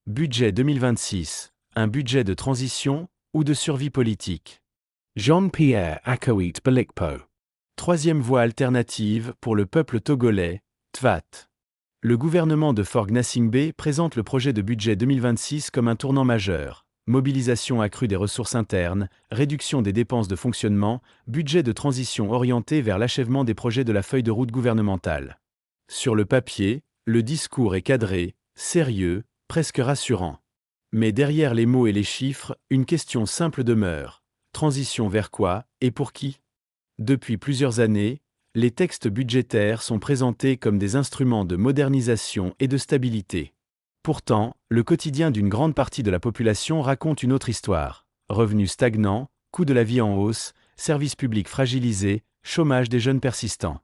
Budget 2026, un budget de transition ou de survie politique. Jean-Pierre Akoit Belikpo. Troisième voie alternative pour le peuple togolais, TVAT. Le gouvernement de Faure Gnassingbé présente le projet de budget 2026 comme un tournant majeur. Mobilisation accrue des ressources internes, réduction des dépenses de fonctionnement, budget de transition orienté vers l'achèvement des projets de la feuille de route gouvernementale. Sur le papier, le discours est cadré, sérieux, presque rassurant. Mais derrière les mots et les chiffres, une question simple demeure. Transition vers quoi et pour qui ? Depuis plusieurs années, les textes budgétaires sont présentés comme des instruments de modernisation et de stabilité. Pourtant, le quotidien d'une grande partie de la population raconte une autre histoire. Revenus stagnants, coût de la vie en hausse, services publics fragilisés, chômage des jeunes persistant.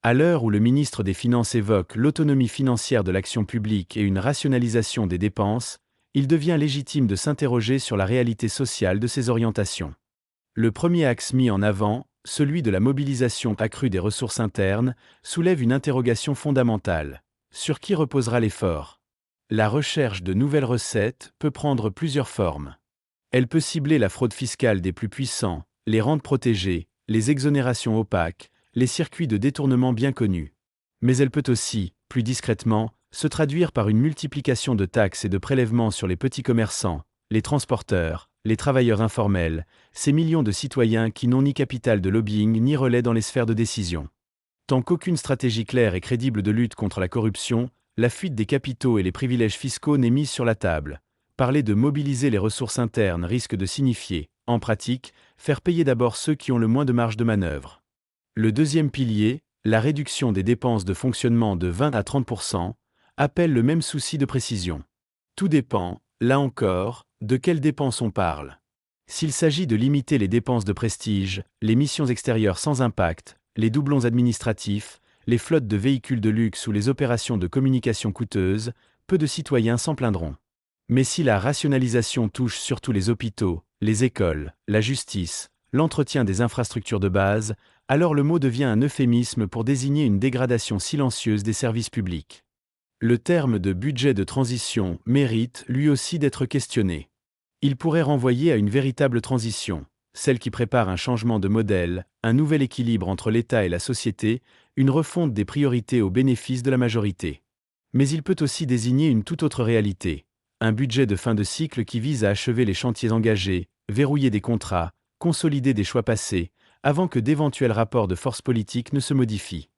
À l'heure où le ministre des Finances évoque l'autonomie financière de l'action publique et une rationalisation des dépenses, il devient légitime de s'interroger sur la réalité sociale de ces orientations. Le premier axe mis en avant, celui de la mobilisation accrue des ressources internes, soulève une interrogation fondamentale. Sur qui reposera l'effort ? La recherche de nouvelles recettes peut prendre plusieurs formes. Elle peut cibler la fraude fiscale des plus puissants, les rentes protégées, les exonérations opaques, les circuits de détournement bien connus. Mais elle peut aussi, plus discrètement, se traduire par une multiplication de taxes et de prélèvements sur les petits commerçants, les transporteurs, les travailleurs informels, ces millions de citoyens qui n'ont ni capital de lobbying ni relais dans les sphères de décision. Tant qu'aucune stratégie claire et crédible de lutte contre la corruption, la fuite des capitaux et les privilèges fiscaux n'est mise sur la table. Parler de mobiliser les ressources internes risque de signifier, en pratique, faire payer d'abord ceux qui ont le moins de marge de manœuvre. Le deuxième pilier, la réduction des dépenses de fonctionnement de 20 à 30%, appelle le même souci de précision. Tout dépend, là encore, de quelles dépenses on parle. S'il s'agit de limiter les dépenses de prestige, les missions extérieures sans impact, les doublons administratifs, les flottes de véhicules de luxe ou les opérations de communication coûteuses, peu de citoyens s'en plaindront. Mais si la rationalisation touche surtout les hôpitaux, les écoles, la justice, l'entretien des infrastructures de base, alors le mot devient un euphémisme pour désigner une dégradation silencieuse des services publics. Le terme de budget de transition mérite, lui aussi, d'être questionné. Il pourrait renvoyer à une véritable transition, celle qui prépare un changement de modèle, un nouvel équilibre entre l'État et la société, une refonte des priorités au bénéfice de la majorité. Mais il peut aussi désigner une toute autre réalité, un budget de fin de cycle qui vise à achever les chantiers engagés, verrouiller des contrats, consolider des choix passés, avant que d'éventuels rapports de force politique ne se modifient.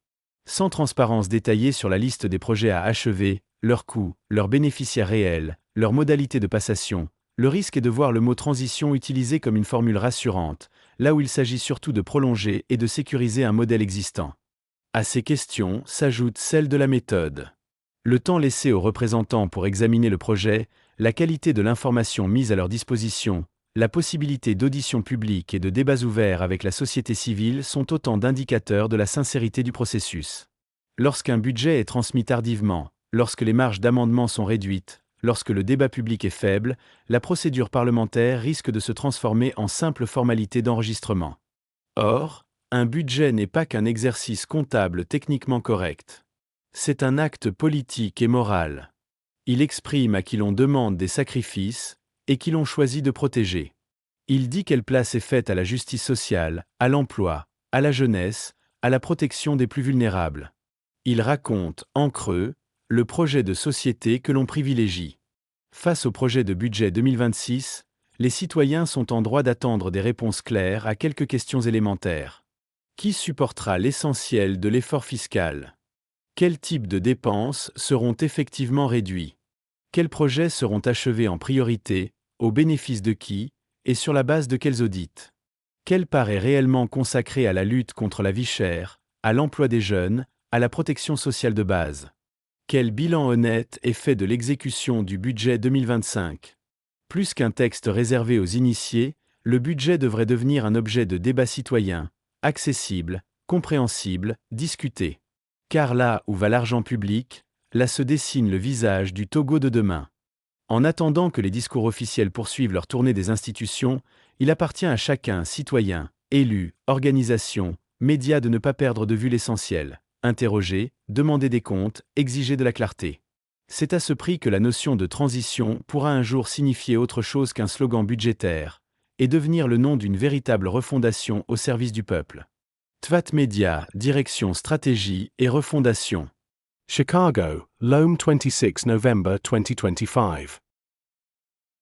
Sans transparence détaillée sur la liste des projets à achever, leurs coûts, leurs bénéficiaires réels, leurs modalités de passation, le risque est de voir le mot transition utilisé comme une formule rassurante, là où il s'agit surtout de prolonger et de sécuriser un modèle existant. À ces questions s'ajoute celle de la méthode. Le temps laissé aux représentants pour examiner le projet, la qualité de l'information mise à leur disposition, la possibilité d'auditions publiques et de débats ouverts avec la société civile sont autant d'indicateurs de la sincérité du processus. Lorsqu'un budget est transmis tardivement, lorsque les marges d'amendement sont réduites, lorsque le débat public est faible, la procédure parlementaire risque de se transformer en simple formalité d'enregistrement. Or, un budget n'est pas qu'un exercice comptable techniquement correct. C'est un acte politique et moral. Il exprime à qui l'on demande des sacrifices et qui l'on choisit de protéger. Il dit quelle place est faite à la justice sociale, à l'emploi, à la jeunesse, à la protection des plus vulnérables. Il raconte, en creux, le projet de société que l'on privilégie. Face au projet de budget 2026, les citoyens sont en droit d'attendre des réponses claires à quelques questions élémentaires. Qui supportera l'essentiel de l'effort fiscal ? Quels types de dépenses seront effectivement réduits ? Quels projets seront achevés en priorité, au bénéfice de qui, et sur la base de quels audits ? Quelle part est réellement consacrée à la lutte contre la vie chère, à l'emploi des jeunes, à la protection sociale de base ? Quel bilan honnête est fait de l'exécution du budget 2025 ? Plus qu'un texte réservé aux initiés, le budget devrait devenir un objet de débat citoyen, accessible, compréhensible, discuté. Car là où va l'argent public, là se dessine le visage du Togo de demain. En attendant que les discours officiels poursuivent leur tournée des institutions, il appartient à chacun, citoyen, élu, organisation, médias de ne pas perdre de vue l'essentiel. Interroger, demander des comptes, exiger de la clarté. C'est à ce prix que la notion de transition pourra un jour signifier autre chose qu'un slogan budgétaire, et devenir le nom d'une véritable refondation au service du peuple. TVAT Média, Direction Stratégie et Refondation. Chicago, Loam 26 November 2025.